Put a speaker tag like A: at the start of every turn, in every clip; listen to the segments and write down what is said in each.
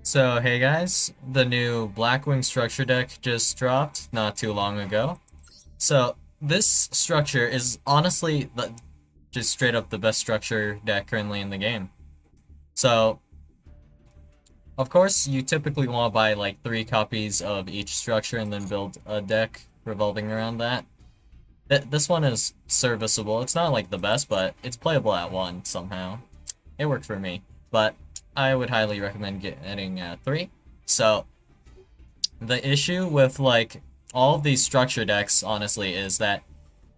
A: So, hey guys, the new Blackwing structure deck just dropped not too long ago. So, this structure is honestly just straight up the best structure deck currently in the game. So, of course, you typically want to buy like 3 copies of each structure and then build a deck revolving around that. This one is serviceable. It's not like the best, but it's playable at 1 somehow. It worked for me, but I would highly recommend getting 3. So, the issue with like all of these structure decks, honestly, is that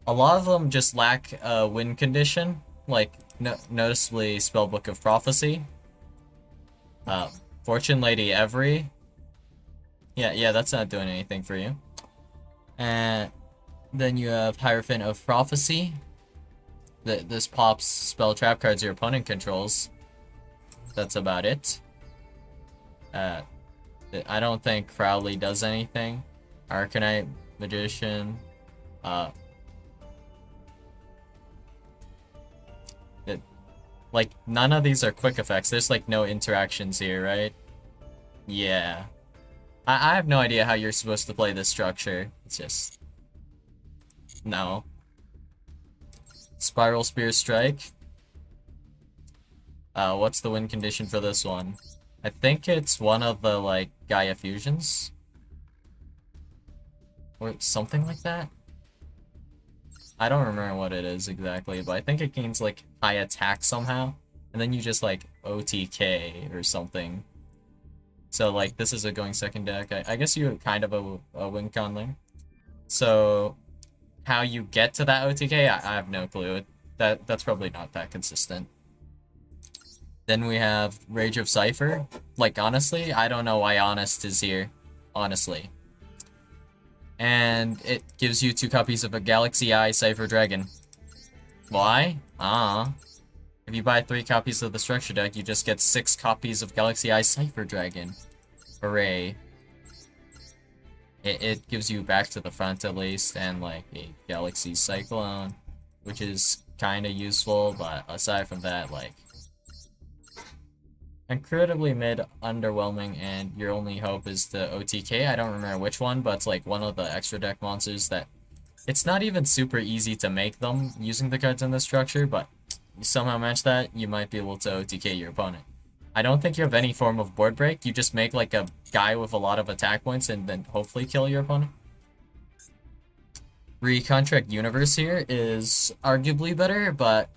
A: a lot of them just lack a win condition, like noticeably Spellbook of Prophecy, uh, Fortune Lady Every. Yeah, that's not doing anything for you. And then you have Hierophant of Prophecy. This pops spell trap cards your opponent controls. That's about it. Uh, I don't think Crowley does anything. Arcanite, Magician, uh, it, like, none of these are quick effects. There's, like, no interactions here, right? Yeah. I have no idea how you're supposed to play this structure. It's just... no. Spiral Spear Strike. What's the win condition for this one? I think it's one of the, like, Gaia Fusions? Or something like that? I don't remember what it is exactly, but I think it gains, like, high attack somehow. And then you just, like, OTK or something. So, like, this is a going second deck. I guess you kind of a win con there. So, how you get to that OTK, I have no clue. That's probably not that consistent. Then we have Rage of Cypher. Like, honestly, I don't know why Honest is here. Honestly. And it gives you 2 copies of a Galaxy Eye Cypher Dragon. Why? If you buy 3 copies of the structure deck, you just get 6 copies of Galaxy Eye Cypher Dragon. Hooray. It gives you back to the front at least, and like a Galaxy Cyclone, which is kinda useful, but aside from that, like, incredibly mid, underwhelming, and your only hope is the OTK. I don't remember which one, but it's like one of the extra deck monsters that it's not even super easy to make them using the cards in the structure, but you somehow match that, you might be able to OTK your opponent. I don't think you have any form of board break. You just make like a guy with a lot of attack points and then hopefully kill your opponent. Recontract Universe here is arguably better, but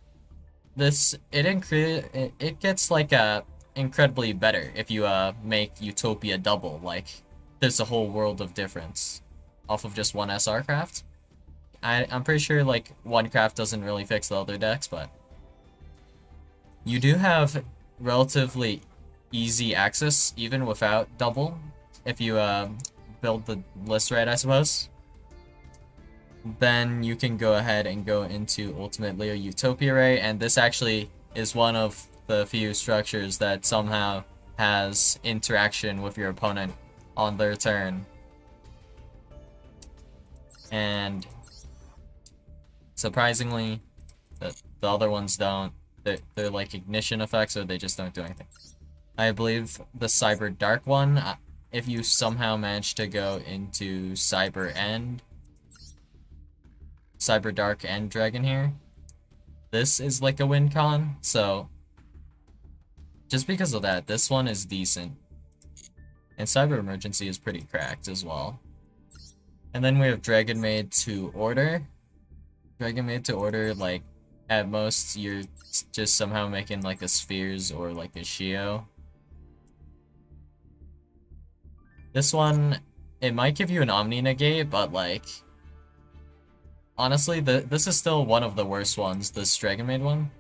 A: it gets like a incredibly better if you make Utopia double. Like, there's a whole world of difference off of just one SR craft. I'm pretty sure like one craft doesn't really fix the other decks, but you do have relatively easy access even without double if you build the list right, I suppose. Then you can go ahead and go into Ultimate Leo Utopia Ray, and this actually is one of the few structures that somehow has interaction with your opponent on their turn. And surprisingly, the other ones don't. They're like ignition effects, or they just don't do anything. I believe the Cyber Dark one, if you somehow manage to go into Cyber Dark and Dragon here, this is like a win con, so just because of that, this one is decent. And Cyber Emergency is pretty cracked as well. And then we have Dragon Maid to Order. Dragon Maid to Order, like, at most, you're just somehow making like a Spheres or like a Yugioh. This one, it might give you an Omni Negate, but like, honestly, this is still one of the worst ones, this Dragon Maid one.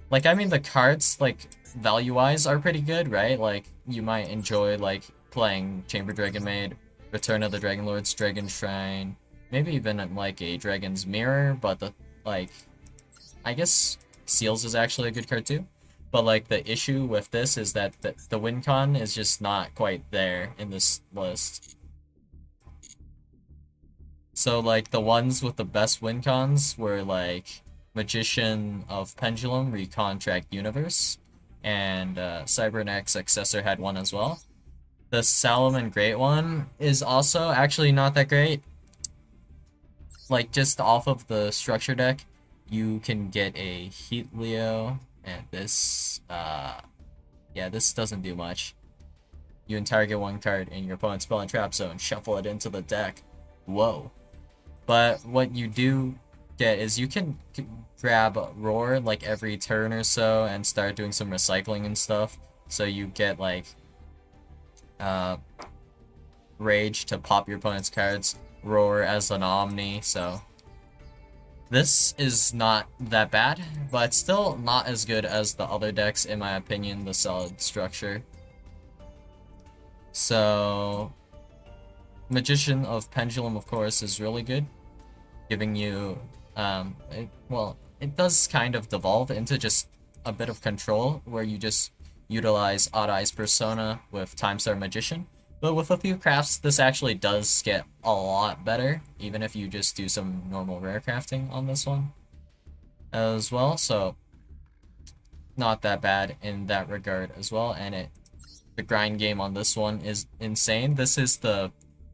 A: Like, I mean, the cards, like, value-wise are pretty good, right? Like, you might enjoy, like, playing Chamber Dragon Maid, Return of the Dragon Lords, Dragon Shrine, maybe even, like, a Dragon's Mirror, but the, like, I guess Seals is actually a good card too. But, like, the issue with this is that the win con is just not quite there in this list. So, like, the ones with the best win cons were, like, Magician of Pendulum, Recontract Universe, and Cybernex Successor had one as well. The Salomon Great one is also actually not that great. Like, just off of the structure deck, you can get a Heatleo, and this, yeah, this doesn't do much. You can target one card in your opponent's spell and trap zone, shuffle it into the deck. Whoa. But what you do get is you can grab Roar like every turn or so and start doing some recycling and stuff. So you get like Rage to pop your opponent's cards, Roar as an Omni, so this is not that bad, but still not as good as the other decks in my opinion, the solid structure. So Magician of Pendulum, of course, is really good, giving you, it does kind of devolve into just a bit of control, where you just utilize Odd Eyes Persona with Time Star Magician. But with a few crafts, this actually does get a lot better, even if you just do some normal rare crafting on this one as well, so not that bad in that regard as well, and the grind game on this one is insane. This is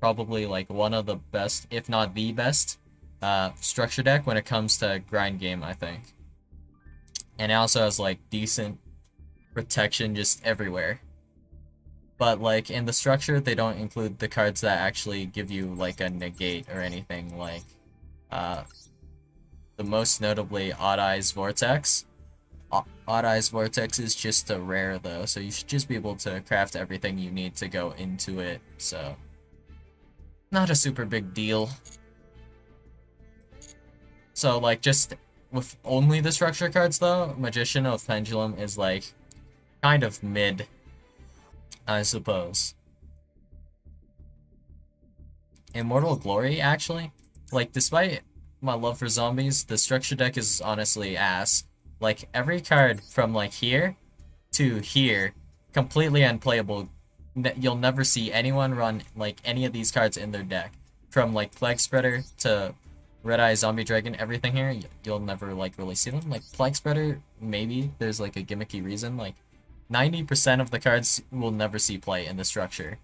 A: probably like one of the best, if not the best, structure deck when it comes to grind game, I think. And it also has like decent protection just everywhere. But like in the structure, they don't include the cards that actually give you like a negate or anything, like the most notably Odd Eyes Vortex. Odd Eyes Vortex is just a rare though, so you should just be able to craft everything you need to go into it, so not a super big deal. So like just with only the structure cards though, Magician of Pendulum is like kind of mid, I suppose. Immortal Glory, actually, like despite my love for zombies, the structure deck is honestly ass. Like every card from like here to here, completely unplayable. You'll never see anyone run like any of these cards in their deck. From like Plague Spreader to Red Eye Zombie Dragon, everything here, you'll never like really see them. Like Plague Spreader, maybe there's like a gimmicky reason. Like 90% of the cards will never see play in the structure.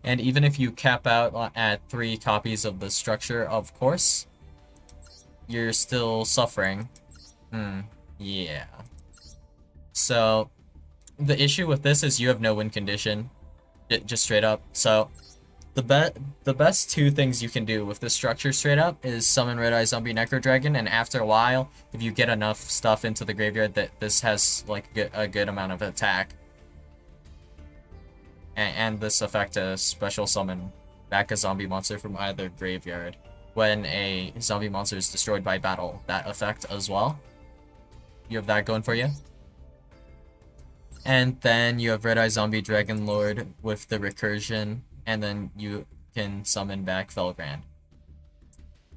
A: And even if you cap out at 3 copies of the structure, of course, you're still suffering. Yeah. So, the issue with this is you have no win condition. Just straight up. So, the best 2 things you can do with this structure straight up is summon Red Eye Zombie Necro Dragon, and after a while, if you get enough stuff into the graveyard, that this has like a good amount of attack. And this effect to special summon back a zombie monster from either graveyard. When a zombie monster is destroyed by battle, that effect as well. You have that going for you. And then you have Red Eye Zombie Dragon Lord with the recursion, and then you can summon back Felgrand.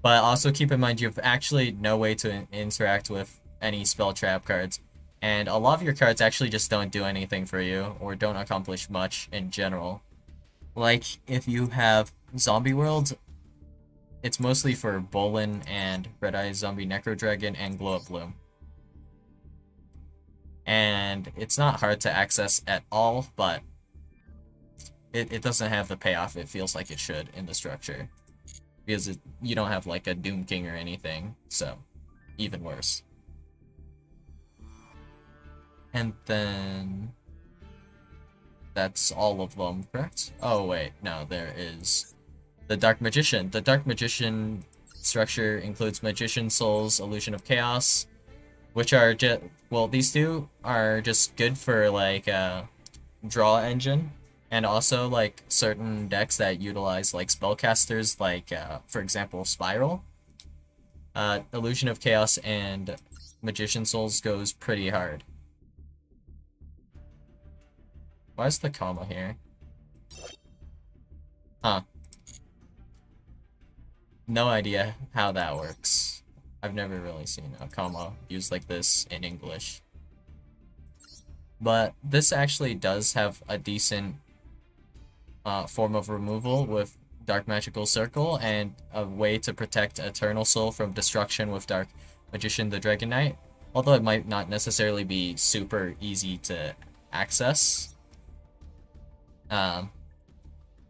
A: But also keep in mind you have actually no way to interact with any spell trap cards. And a lot of your cards actually just don't do anything for you, or don't accomplish much in general. Like, if you have Zombie World, it's mostly for Bolin and Red Eye Zombie Necro Dragon and Glow Up Bloom. And it's not hard to access at all, but it doesn't have the payoff it feels like it should in the structure. Because you don't have like a Doom King or anything, so even worse. And then that's all of them, correct? Oh wait, no, there is the Dark Magician. The Dark Magician structure includes Magician Souls, Illusion of Chaos, which are just, well, these 2 are just good for like draw engine, and also like certain decks that utilize like spellcasters, like for example Spiral. Illusion of Chaos and Magician Souls goes pretty hard. Why is the comma here? Huh. No idea how that works. I've never really seen a comma used like this in English. But this actually does have a decent form of removal with Dark Magical Circle, and a way to protect Eternal Soul from destruction with Dark Magician the Dragon Knight. Although it might not necessarily be super easy to access. Um,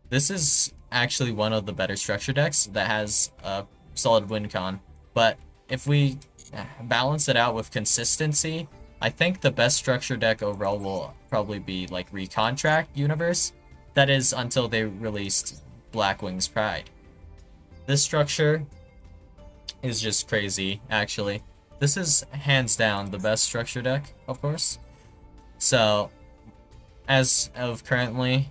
A: this is actually one of the better structure decks that has a solid win con, but if we balance it out with consistency, I think the best structure deck overall will probably be like Recontract Universe. That is until they released Blackwing's Pride. This structure is just crazy, actually. This is hands down the best structure deck, of course. So, as of currently,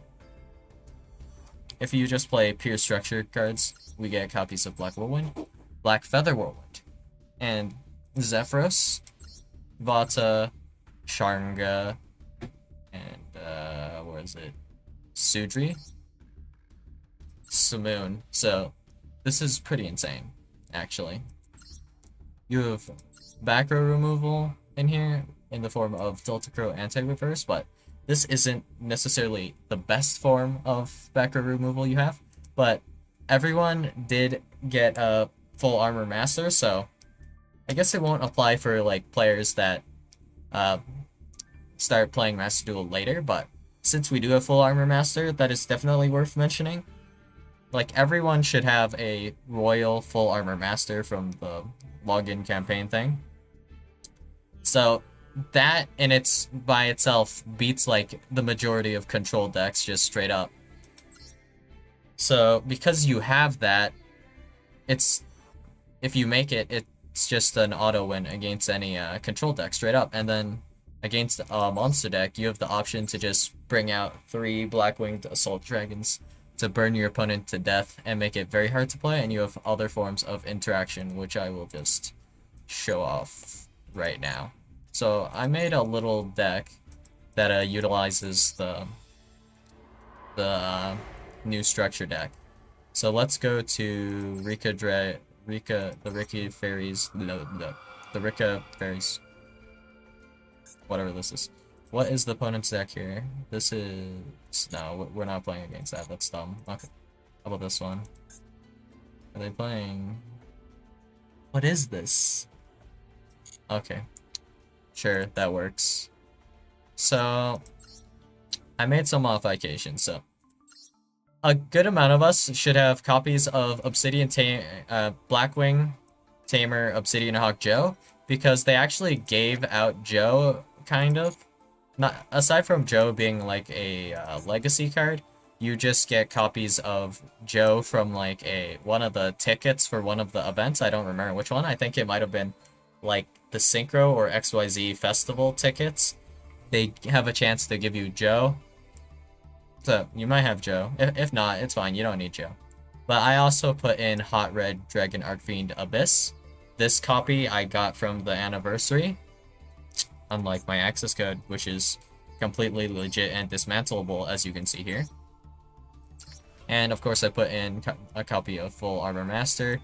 A: if you just play pure structure cards, we get copies of Black Whirlwind, Black Feather Whirlwind, and Zephyros, Vata, Sharnga, and, where is it? Sudri, Simoon. So, this is pretty insane, actually. You have back row removal in here in the form of Delta Crow anti-reverse, but this isn't necessarily the best form of back row removal you have, but everyone did get a full armor master, so I guess it won't apply for like players that start playing Master Duel later, but since we do have full armor master, that is definitely worth mentioning. Like, everyone should have a royal full armor master from the login campaign thing. So that in its by itself beats like the majority of control decks just straight up. So because you have that, it's if you make it, it's just an auto win against any control deck straight up. And then against a monster deck, you have the option to just bring out 3 black-winged assault dragons to burn your opponent to death and make it very hard to play, and you have other forms of interaction, which I will just show off right now. So I made a little deck that utilizes the new structure deck. So let's go to the Rika Fairies, the Rika Fairies, whatever this is. What is the opponent's deck here? This is... no, we're not playing against that. That's dumb. Okay. How about this one? Are they playing... what is this? Okay. Sure, that works. So, I made some modifications, so... a good amount of us should have copies of Blackwing Tamer Obsidian Hawk Joe, because they actually gave out Joe, kind of. Not aside from Joe being like a legacy card, you just get copies of Joe from like one of the tickets for one of the events. I don't remember which one. I think it might have been like the Synchro or XYZ festival tickets. They have a chance to give you Joe. So you might have Joe. If not, it's fine. You don't need Joe. But I also put in Hot Red Dragon Arcfiend Abyss. This copy I got from the anniversary. Unlike my access code, which is completely legit and dismantleable, as you can see here. And of course I put in a copy of Full Armor Master,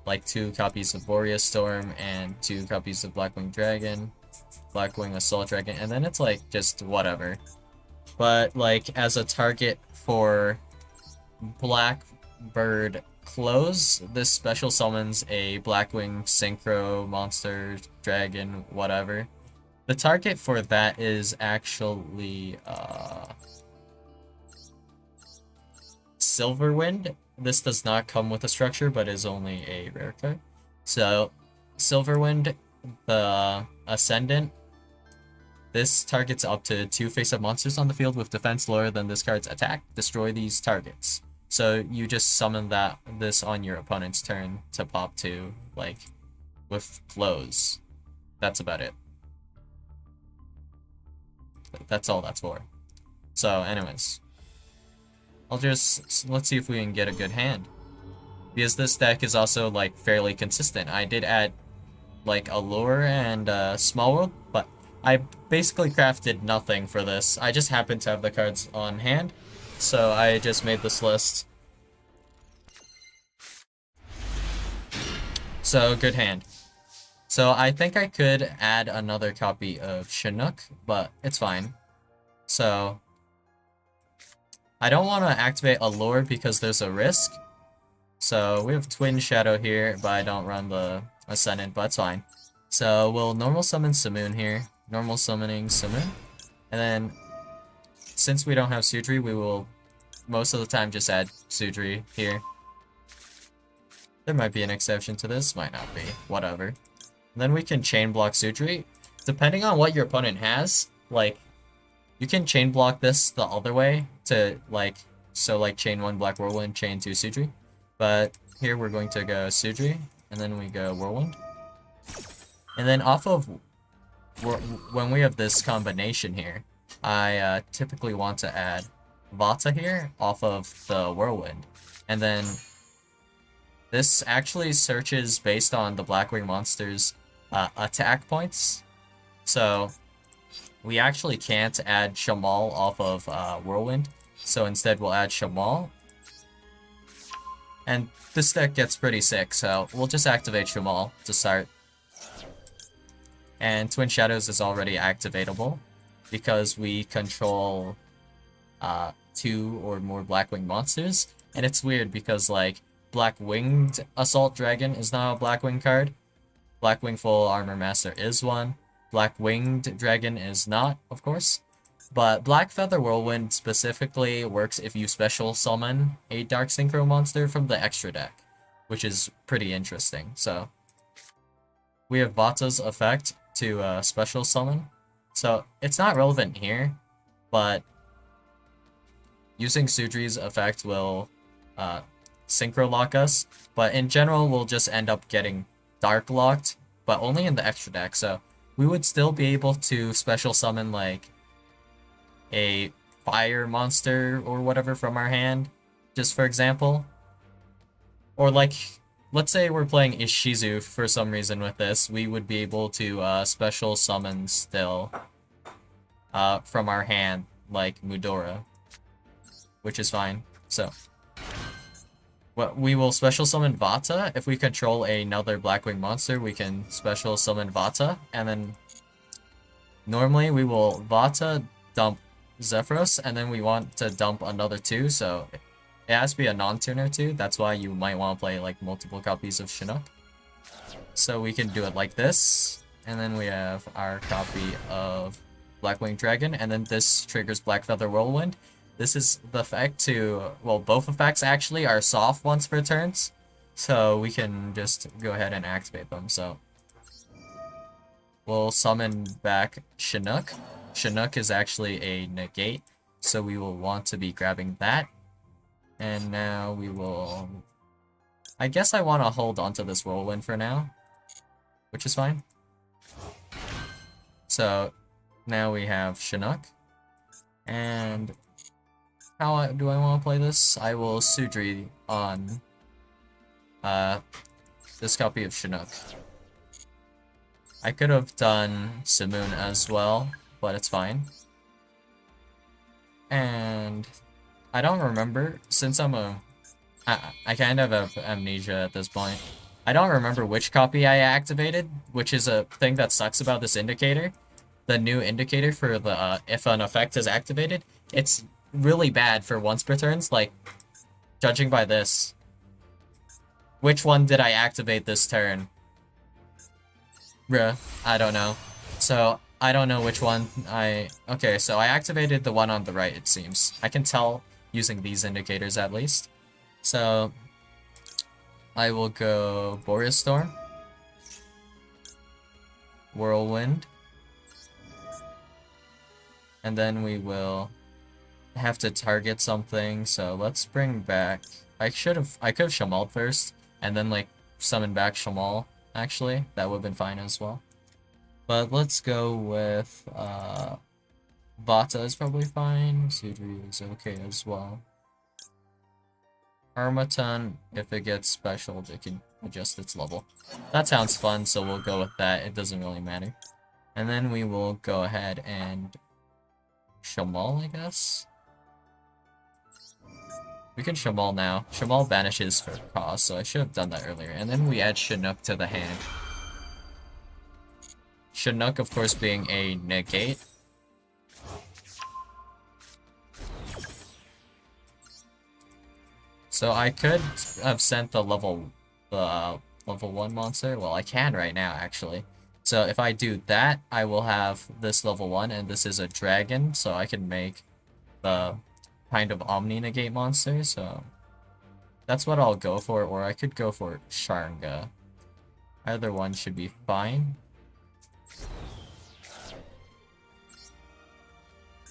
A: like 2 copies of Boreas Storm, and 2 copies of Blackwing Dragon, Blackwing Assault Dragon, and then it's like, just whatever. But like, as a target for Blackbird Close, this special summons a Blackwing Synchro Monster Dragon, whatever. The target for that is actually, Silverwind. This does not come with a structure, but is only a rare card. So, Silverwind, the Ascendant, this targets up to 2 face-up monsters on the field with defense lower than this card's attack. Destroy these targets. So, you just summon this on your opponent's turn to pop 2, like, with Close. That's about it. That's all that's for. So, anyways. let's see if we can get a good hand. Because this deck is also, like, fairly consistent. I did add, like, Allure and Small World, but I basically crafted nothing for this. I just happened to have the cards on hand, so I just made this list. So, good hand. So, I think I could add another copy of Chinook, but it's fine. So, I don't want to activate Allure because there's a risk. So, we have Twin Shadow here, but I don't run the Ascendant, but it's fine. So, we'll normal summon Simoon here. Normal summoning Simoon. And then, since we don't have Sudri, we will most of the time just add Sudri here. There might be an exception to this, might not be, whatever. Then we can chain block Sudri. Depending on what your opponent has, like, you can chain block this the other way to, like, so like chain 1 Black Whirlwind, chain 2 Sudri. But here we're going to go Sudri, and then we go Whirlwind. And then off of, when we have this combination here, I typically want to add Vata here off of the Whirlwind. And then this actually searches based on the Blackwing monster's attack points. So we actually can't add Shamal off of Whirlwind. So instead we'll add Shamal. And this deck gets pretty sick, so we'll just activate Shamal to start. And Twin Shadows is already activatable because we control 2 or more Blackwing monsters. And it's weird because, like, Black-Winged Assault Dragon is not a Blackwing card. Blackwing Full Armor Master is one. Black-Winged Dragon is not, of course. But Black Feather Whirlwind specifically works if you special summon a Dark Synchro monster from the extra deck, which is pretty interesting. So we have Vata's effect to special summon. So it's not relevant here, but using Sudri's effect will synchro lock us. But in general, we'll just end up getting dark locked, but only in the extra deck. So we would still be able to special summon like a fire monster or whatever from our hand, just for example. Or like, let's say we're playing Ishizu for some reason with this, we would be able to special summon still from our hand, like Mudora, which is fine. So we will special summon Vata. If we control another Blackwing monster, we can special summon Vata, and then normally we will Vata dump Zephyros, and then we want to dump another 2, so it has to be a non-tuner too. That's why you might want to play like multiple copies of Chinook. So we can do it like this, and then we have our copy of Blackwing Dragon, and then this triggers Black Feather Whirlwind. This is the effect to, well, both effects actually are soft once per turns, so we can just go ahead and activate them. So we'll summon back Chinook. Chinook is actually a negate, so we will want to be grabbing that. And now we will... I guess I want to hold onto this Whirlwind for now, which is fine. So now we have Chinook. And how do I want to play this? I will Sudri on this copy of Chinook. I could have done Simoon as well, but it's fine. And I don't remember, since I kind of have amnesia at this point. I don't remember which copy I activated, which is a thing that sucks about this indicator. The new indicator for the if an effect is activated, it's really bad for once per turns, like, judging by this. Which one did I activate this turn? Bruh, I don't know. So, I don't know which one okay, so I activated the one on the right, it seems. I can tell using these indicators at least. So, I will go Boreas Storm, Whirlwind, and then we will have to target something, so let's bring back... I could have Shamal first, and then, like, summon back Shamal, actually. That would have been fine as well. But let's go with, Vata is probably fine. Sudri is okay as well. Harmattan, if it gets special, it can adjust its level. That sounds fun, so we'll go with that. It doesn't really matter. And then we will go ahead and Shamal, I guess? We can Shamal now. Shamal banishes for cost, so I should have done that earlier. And then we add Chinook to the hand. Chinook, of course, being a negate. So I could have sent the level 1 monster. Well, I can right now, actually. So if I do that, I will have this level 1, and this is a dragon, so I can make the kind of Omni negate monster, so that's what I'll go for, or I could go for Sharnga. Either one should be fine.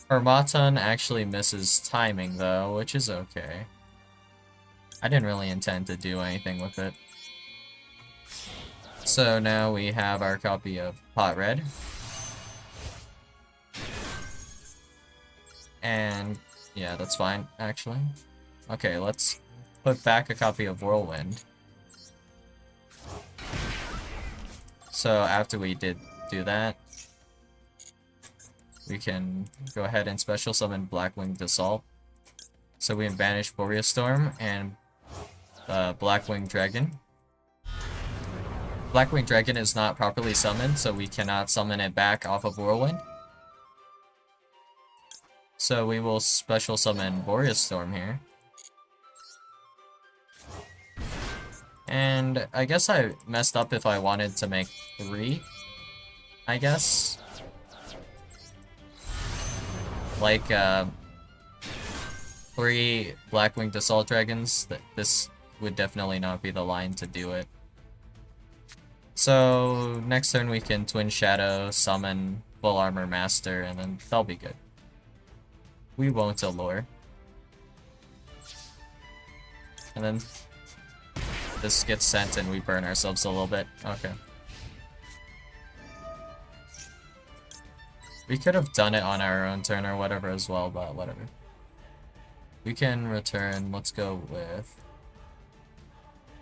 A: Harmattan actually misses timing though, which is okay. I didn't really intend to do anything with it. So now we have our copy of Pot Red. And yeah, that's fine, actually. Okay, let's put back a copy of Whirlwind. So after we did do that, we can go ahead and special summon Blackwing Assault. So we can banish Boreas Storm and Blackwing Dragon. Blackwing Dragon is not properly summoned, so we cannot summon it back off of Whirlwind. So we will special summon Boreas Storm here. And I guess I messed up if I wanted to make 3, I guess. Like, 3 Blackwing Assault Dragons. This would definitely not be the line to do it. So, next turn we can Twin Shadow, summon Full Armor Master, and then they'll be good. We won't allure. And then this gets sent and we burn ourselves a little bit. Okay. We could have done it on our own turn or whatever as well, but whatever. We can return, let's go with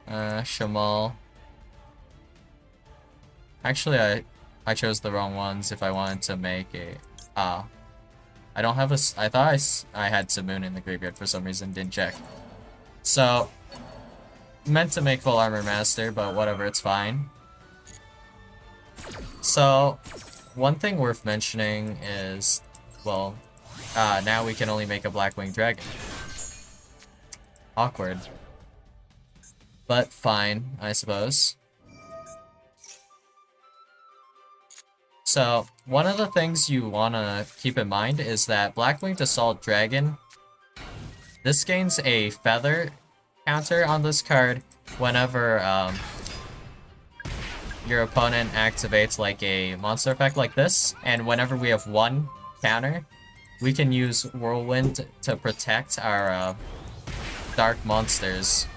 A: Shamal. Actually, I chose the wrong ones if I wanted to make a... I don't have a... I thought I had Simoon in the graveyard for some reason, didn't check. So, meant to make Full Armor Master, but whatever, it's fine. So, one thing worth mentioning is, well, now we can only make a Blackwing Dragon. Awkward. But fine, I suppose. So, one of the things you want to keep in mind is that Blackwing Assault Dragon, this gains a feather counter on this card whenever your opponent activates like a monster effect like this, and whenever we have 1 counter, we can use Whirlwind to protect our dark monsters.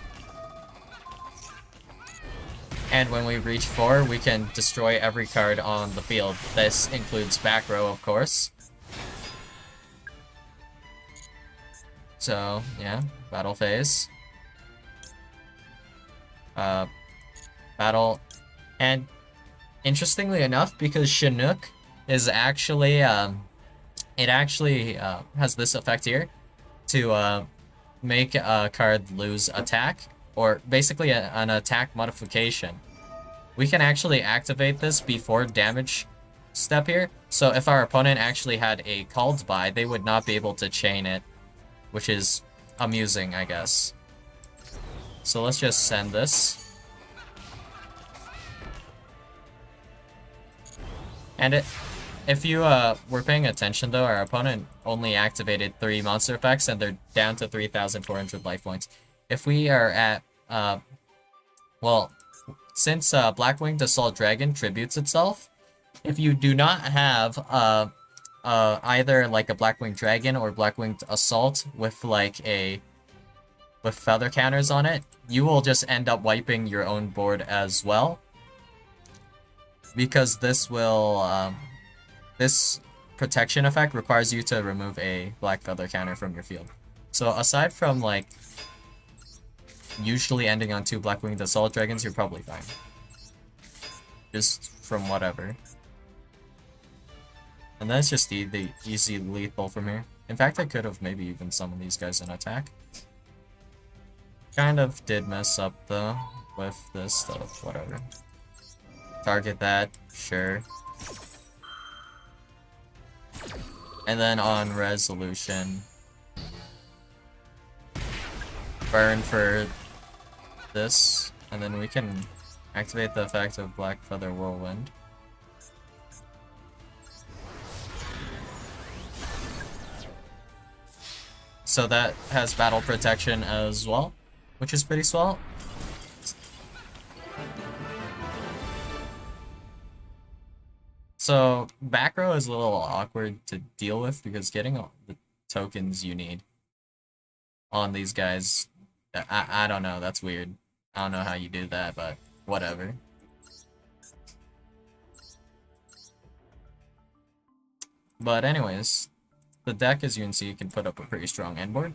A: And when we reach 4, we can destroy every card on the field. This includes back row, of course. So, yeah, battle phase. Battle. And interestingly enough, because Chinook is actually, it actually has this effect here to make a card lose attack, or basically an attack modification. We can actually activate this before damage step here, so if our opponent actually had a called by, they would not be able to chain it, which is amusing, I guess. So let's just send this. And if you were paying attention though, our opponent only activated 3 monster effects and they're down to 3,400 life points. If we are at, well, since Blackwing Assault Dragon tributes itself, if you do not have either like a Blackwing Dragon or Blackwing Assault with like with feather counters on it, you will just end up wiping your own board as well. Because this will, this protection effect requires you to remove a black feather counter from your field. So aside from like usually ending on 2 Blackwing Assault Dragons, you're probably fine. Just from whatever. And that's just the easy lethal from here. In fact, I could have maybe even summoned these guys in attack. Kind of did mess up though with this stuff, whatever. Target that, sure. And then on resolution, burn for this, and then we can activate the effect of Black Feather Whirlwind. So that has battle protection as well, which is pretty swell. So back row is a little awkward to deal with because getting all the tokens you need on these guys, I don't know, that's weird. I don't know how you do that, but whatever. But anyways, the deck, as you can see, can put up a pretty strong end board.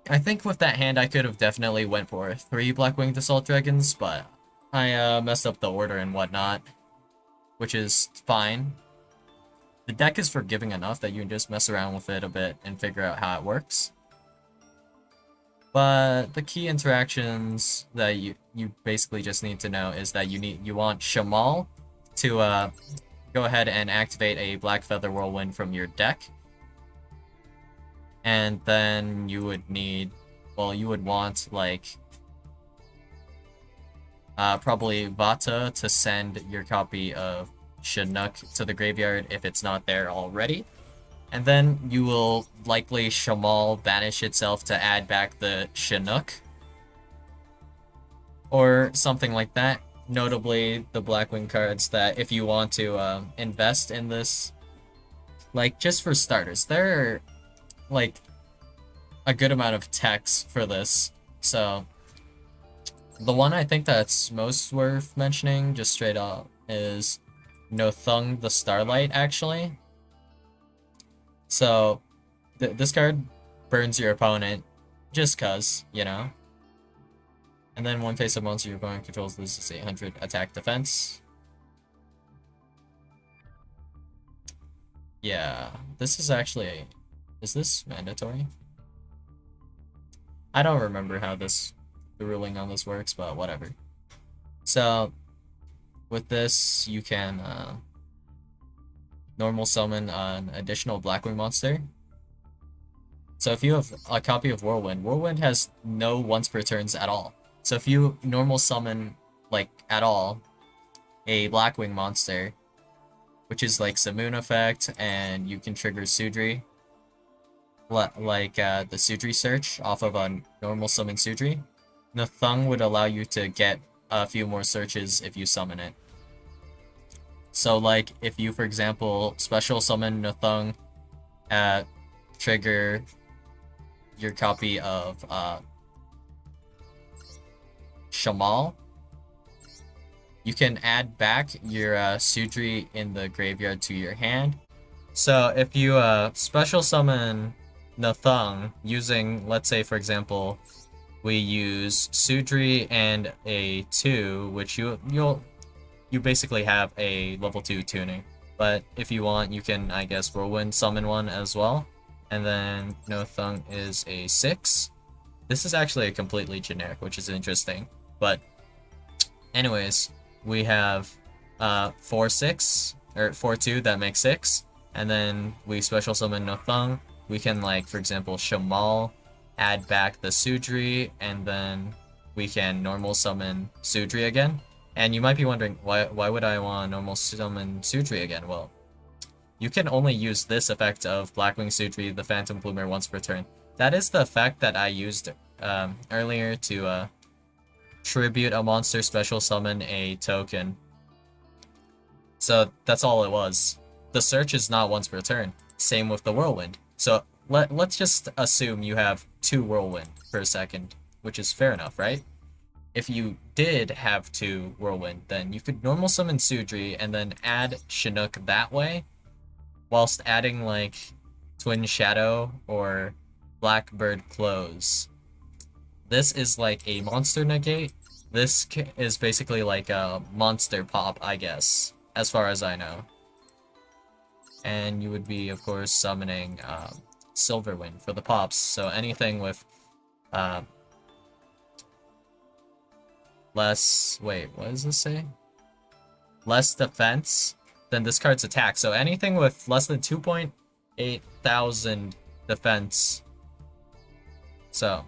A: I think with that hand, I could have definitely went for 3 Black-Winged Assault Dragons, but I messed up the order and whatnot, which is fine. The deck is forgiving enough that you can just mess around with it a bit and figure out how it works. But the key interactions that you basically just need to know is that you want Shamal to go ahead and activate a Black Feather Whirlwind from your deck. And then you would need, well, you would want, like, probably Vata to send your copy of Chinook to the graveyard if it's not there already. And then you will likely Shamal banish itself to add back the Chinook. Or something like that. Notably, the Blackwing cards that if you want to invest in this, like, just for starters, there are, like, a good amount of text for this. So, the one I think that's most worth mentioning, just straight up, is Nothung the Starlight, actually. So, this card burns your opponent just cuz, you know? And then one face-up monster your opponent controls loses 800 attack defense. Yeah, this is actually... Is this mandatory? I don't remember how the ruling on this works, but whatever. So, with this, you can normal summon an additional Blackwing monster. So if you have a copy of Whirlwind, Whirlwind has no once per turns at all. So if you normal summon, like, at all, a Blackwing monster, which is like Simoon effect, and you can trigger Sudri, like the Sudri search off of a normal summon Sudri, Nathung would allow you to get a few more searches if you summon it. So, like, if you, for example, special summon Nathung, trigger your copy of Shamal, you can add back your Sudri in the graveyard to your hand. So if you special summon Nathung using, let's say, for example, we use Sudri and a 2, which you basically have a level 2 tuning. But if you want, you can, I guess, Whirlwind summon one as well. And then Nathung is a 6. This is actually a completely generic, which is interesting. But anyways, we have 4-6, or 4-2, that makes 6. And then we special summon Nathung. We can, like, for example, Shamal, add back the Sudri, and then we can normal summon Sudri again. And you might be wondering, why would I want to normal summon Sudri again? Well, you can only use this effect of Blackwing Sudri, the Phantom Bloomer, once per turn. That is the effect that I used earlier to tribute a monster, special summon a token. So that's all it was. The search is not once per turn. Same with the Whirlwind. So let's just assume you have 2 Whirlwind per second, which is fair enough, right? If you did have 2 Whirlwind, then you could normal summon Sudri and then add Chinook that way, whilst adding, like, Twin Shadow or Blackbird Close. This is like a monster negate. This is basically like a monster pop, I guess, as far as I know. And you would be, of course, summoning Silverwind for the pops. So anything with less... Wait, what does this say? Less defense than this card's attack. So anything with less than 2.8 thousand defense, so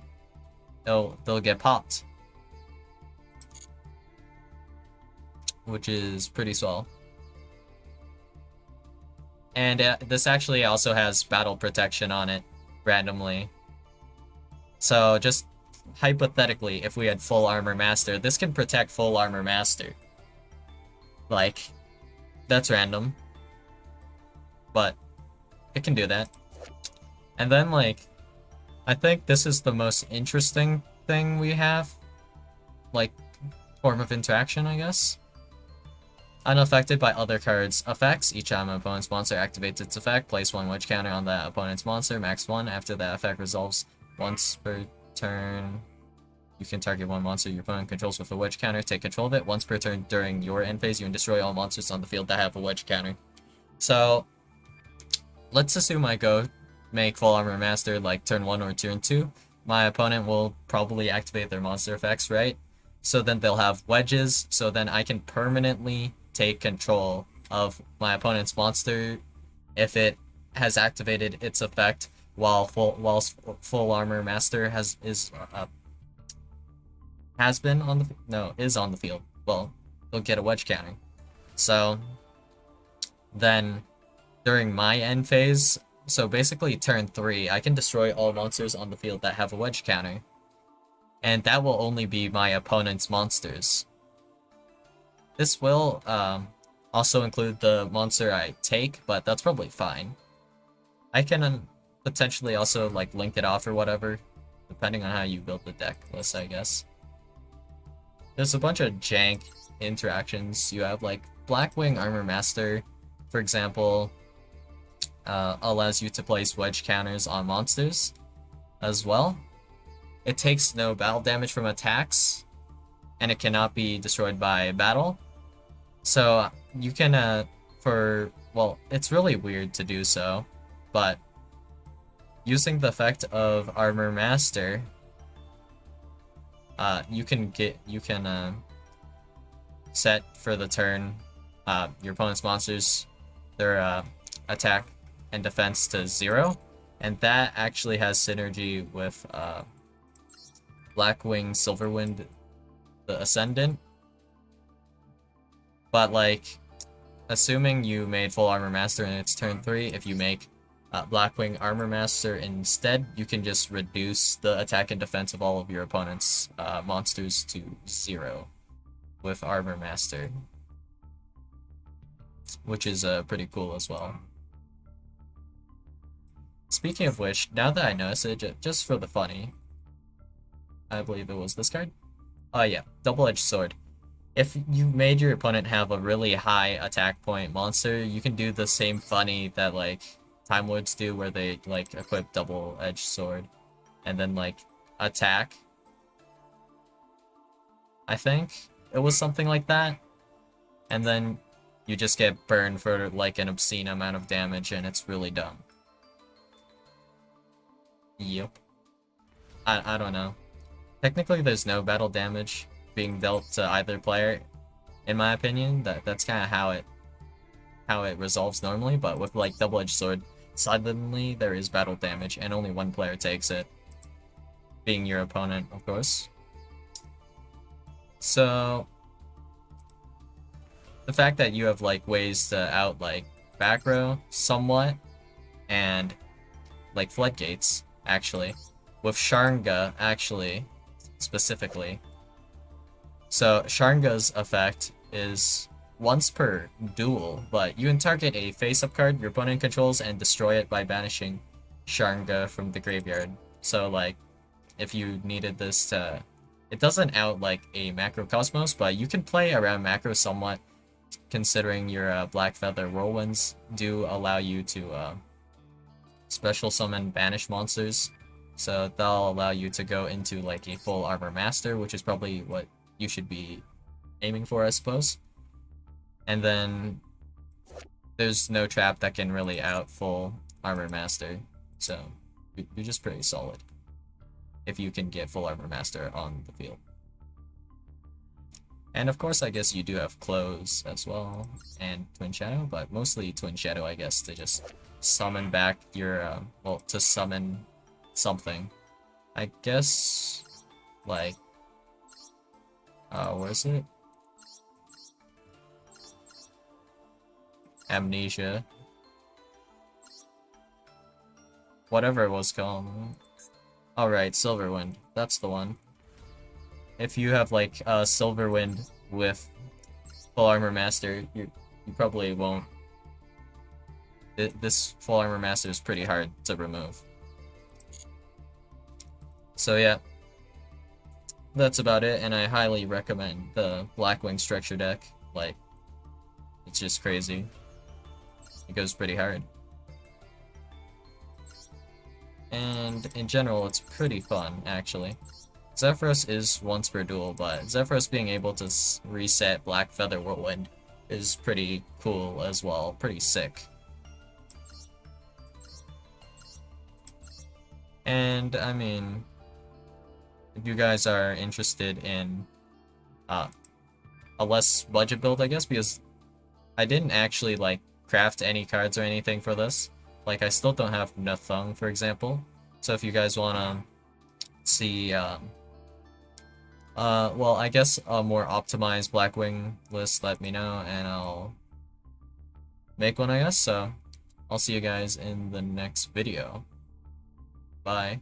A: they'll get popped, which is pretty swell. And this actually also has battle protection on it. randomly. So just hypothetically, if we had full armor master, this can protect full armor master. Like, that's random, but it can do that. And then, like, I think this is the most interesting thing we have, like, form of interaction, I guess. Unaffected by other cards' effects. Each time an opponent's monster activates its effect, place one wedge counter on that opponent's monster, max 1. After that effect resolves once per turn, you can target one monster your opponent controls with a wedge counter, take control of it. Once per turn during your end phase, you can destroy all monsters on the field that have a wedge counter. So, let's assume I go make full armor master like turn 1 or turn 2. My opponent will probably activate their monster effects, right? So then they'll have wedges, so then I can permanently take control of my opponent's monster if it has activated its effect while full armor master is on the field. Well, they'll get a wedge counter. So then during my end phase, so basically turn 3, I can destroy all monsters on the field that have a wedge counter. And that will only be my opponent's monsters. This will also include the monster I take, but that's probably fine. I can potentially also like link it off or whatever, depending on how you build the deck list, I guess. There's a bunch of jank interactions. You have like Blackwing Armor Master, for example, allows you to place wedge counters on monsters as well. It takes no battle damage from attacks, and it cannot be destroyed by battle. So you can, well, it's really weird to do so, but using the effect of Armor Master, you can set for the turn your opponent's monsters, their attack and defense to 0, and that actually has synergy with Blackwing Silverwind the Ascendant. But like, assuming you made full Armor Master and it's turn 3, if you make Blackwing Armor Master instead, you can just reduce the attack and defense of all of your opponent's monsters to 0 with Armor Master, which is pretty cool as well. Speaking of which, now that I notice it, just for the funny, I believe it was this card. Oh yeah, Double-Edged Sword. If you made your opponent have a really high attack point monster, you can do the same funny that like Time Lords do, where they like equip Double-Edged Sword and then like attack. I think it was something like that, and then you just get burned for like an obscene amount of damage, and it's really dumb. Yep. I don't know. Technically, there's no battle damage being dealt to either player, in my opinion. That's kind of how it resolves normally. But with like Double-Edged Sword, suddenly there is battle damage, and only one player takes it, being your opponent, of course. So the fact that you have like ways to out like back row somewhat, and like floodgates actually, with Sharnga actually specifically. So Sharnga's effect is once per duel, but you can target a face-up card your opponent controls and destroy it by banishing Sharnga from the graveyard. So like, if you needed this to, it doesn't out like a Macrocosmos, but you can play around macro somewhat, considering your Black Feather Whirlwinds do allow you to special summon banish monsters. So that'll allow you to go into like a full Armor Master, which is probably what you should be aiming for, I suppose. And then there's no trap that can really out full Armor Master, so you're just pretty solid if you can get full Armor Master on the field. And of course, I guess you do have Close as well, and Twin Shadow, but mostly Twin Shadow, I guess, to just summon back your, well, to summon something. I guess, like, where is it? Amnesia. whatever it was called. Alright, Silverwind. That's the one. If you have like a Silverwind with Full Armor Master, you probably won't. This Full Armor Master is pretty hard to remove. So yeah, that's about it, and I highly recommend the Blackwing Structure deck. Like, it's just crazy. It goes pretty hard. And in general, it's pretty fun, actually. Zephyros is once per duel, but Zephyros being able to reset Black Feather Whirlwind is pretty cool as well, pretty sick. And, I mean, if you guys are interested in a less budget build, I guess, because I didn't actually, like, craft any cards or anything for this. Like, I still don't have Nathung, for example. So if you guys want to see, well, I guess a more optimized Blackwing list, let me know, and I'll make one, I guess. So I'll see you guys in the next video. Bye.